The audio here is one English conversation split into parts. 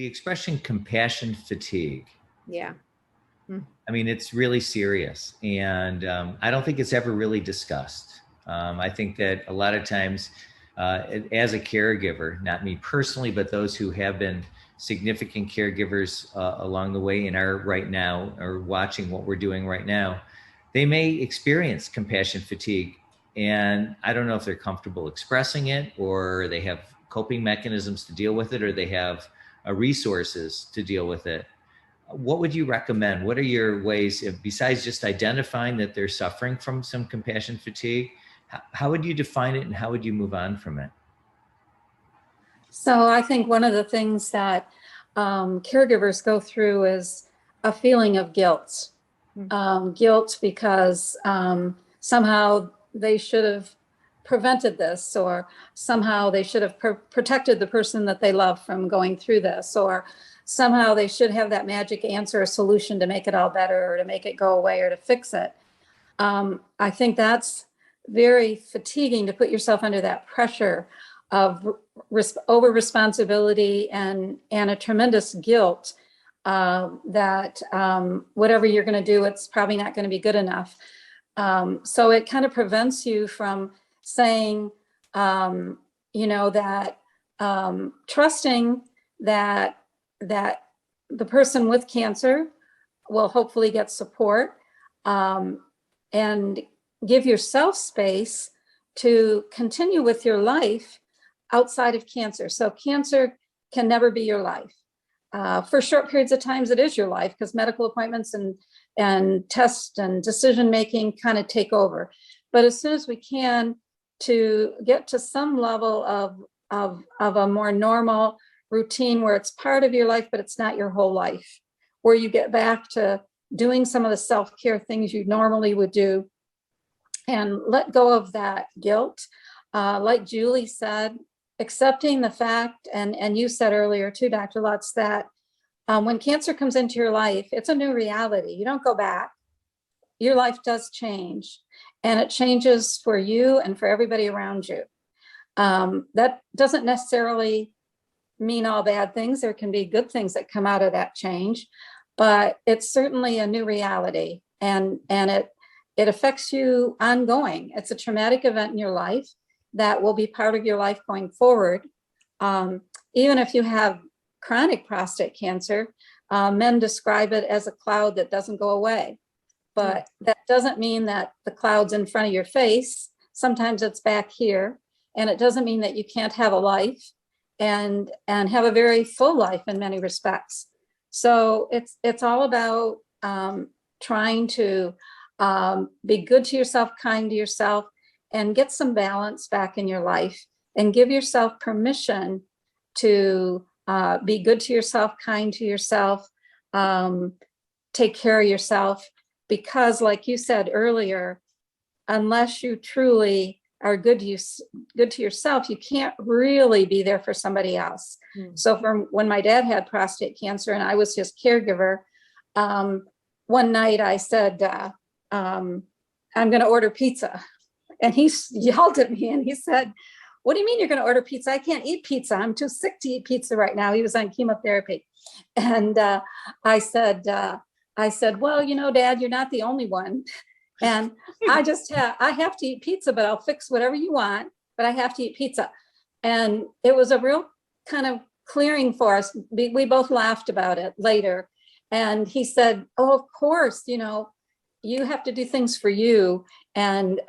the expression compassion fatigue. Yeah. I mean, it's really serious. And I don't think it's ever really discussed. I think that a lot of times, as a caregiver, not me personally, but those who have been significant caregivers along the way and are right now, or watching what we're doing right now, they may experience compassion fatigue. And I don't know if they're comfortable expressing it, or they have coping mechanisms to deal with it, or they have resources to deal with it. What would you recommend? What are your ways, besides just identifying that they're suffering from some compassion fatigue? How would you define it, and how would you move on from it? So I think one of the things that caregivers go through is a feeling of guilt. Guilt because somehow they should have prevented this, or somehow they should have protected the person that they love from going through this, or somehow they should have that magic answer or solution to make it all better, or to make it go away, or to fix it. I think that's very fatiguing, to put yourself under that pressure of over responsibility and a tremendous guilt that whatever you're going to do, it's probably not going to be good enough. So it kind of prevents you from saying, that trusting that the person with cancer will hopefully get support, and give yourself space to continue with your life outside of cancer. So cancer can never be your life. For short periods of times, it is your life, because medical appointments and tests and decision-making kind of take over. But as soon as we can, to get to some level of a more normal routine where it's part of your life, but it's not your whole life, where you get back to doing some of the self-care things you normally would do, and let go of that guilt. Like Julie said, accepting the fact, and you said earlier too, Dr. Lutz, that when cancer comes into your life, it's a new reality. You don't go back. Your life does change, and it changes for you and for everybody around you. That doesn't necessarily mean all bad things. There can be good things that come out of that change, but it's certainly a new reality, and it affects you ongoing. It's a traumatic event in your life that will be part of your life going forward. Even if you have chronic prostate cancer, men describe it as a cloud that doesn't go away. But that doesn't mean that the cloud's in front of your face. Sometimes it's back here. And it doesn't mean that you can't have a life and have a very full life in many respects. So it's all about trying to be good to yourself, kind to yourself, and get some balance back in your life, and give yourself permission to be good to yourself, kind to yourself, take care of yourself. Because like you said earlier, unless you truly are good to yourself, you can't really be there for somebody else. So from when my dad had prostate cancer and I was his caregiver, one night I said, I'm going to order pizza. And he yelled at me and he said, "What do you mean you're going to order pizza? I can't eat pizza. I'm too sick to eat pizza right now." He was on chemotherapy. And I said, "Well, Dad, you're not the only one. And I have to eat pizza, but I'll fix whatever you want, but I have to eat pizza." And it was a real kind of clearing for us. We both laughed about it later. And he said, "Oh, of course, you have to do things for you, and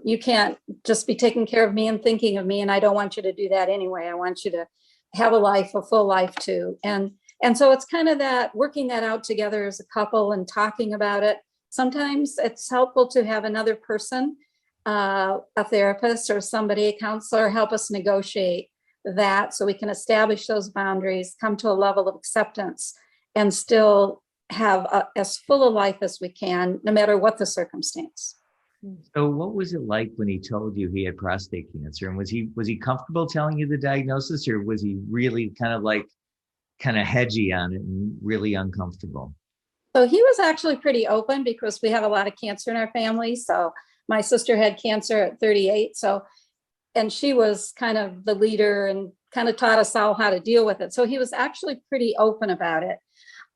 you can't just be taking care of me and thinking of me. And I don't want you to do that anyway. I want you to have a full life too." And so it's kind of that working that out together as a couple and talking about it. Sometimes it's helpful to have another person, a therapist or somebody, a counselor, help us negotiate that so we can establish those boundaries, come to a level of acceptance, and still have as full a life as we can, no matter what the circumstance. So what was it like when he told you he had prostate cancer? And was he comfortable telling you the diagnosis, or was he really kind of hedgy on it and really uncomfortable? So he was actually pretty open, because we have a lot of cancer in our family. So my sister had cancer at 38. And she was kind of the leader and kind of taught us all how to deal with it. So he was actually pretty open about it,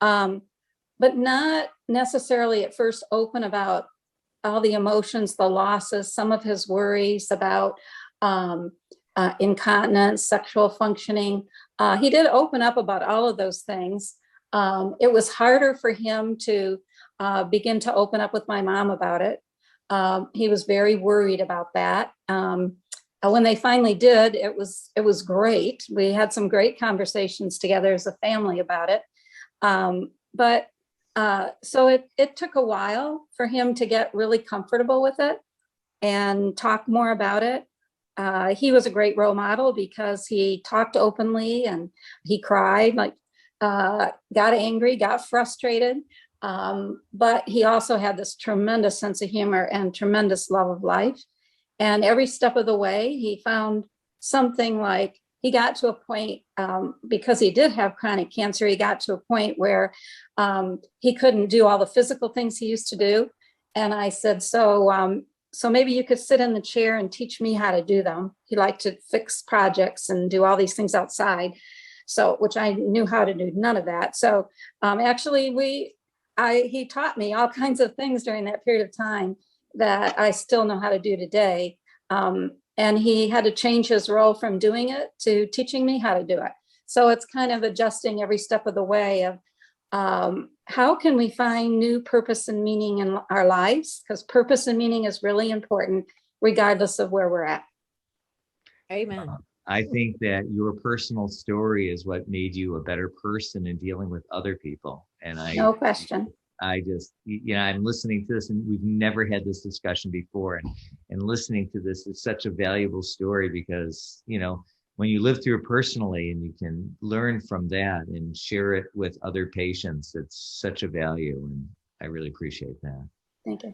but not necessarily at first open about all the emotions, the losses, some of his worries about incontinence, sexual functioning. He did open up about all of those things. It was harder for him to begin to open up with my mom about it. He was very worried about that. When they finally did, it was great. We had some great conversations together as a family about it. So it took a while for him to get really comfortable with it and talk more about it. He was a great role model because he talked openly and he cried, like got angry, got frustrated. But he also had this tremendous sense of humor and tremendous love of life. And every step of the way, he found something. Like he got to a point, because he did have chronic cancer, he got to a point where he couldn't do all the physical things he used to do. And I said, so maybe you could sit in the chair and teach me how to do them. He liked to fix projects and do all these things outside. So, which I knew how to do none of that. So actually he taught me all kinds of things during that period of time that I still know how to do today. And he had to change his role from doing it to teaching me how to do it. So it's kind of adjusting every step of the way of how can we find new purpose and meaning in our lives? Because purpose and meaning is really important, regardless of where we're at. Amen. I think that your personal story is what made you a better person in dealing with other people. And No question. I just, I'm listening to this, and we've never had this discussion before. And listening to this is such a valuable story because, when you live through it personally and you can learn from that and share it with other patients, it's such a value. And I really appreciate that. Thank you.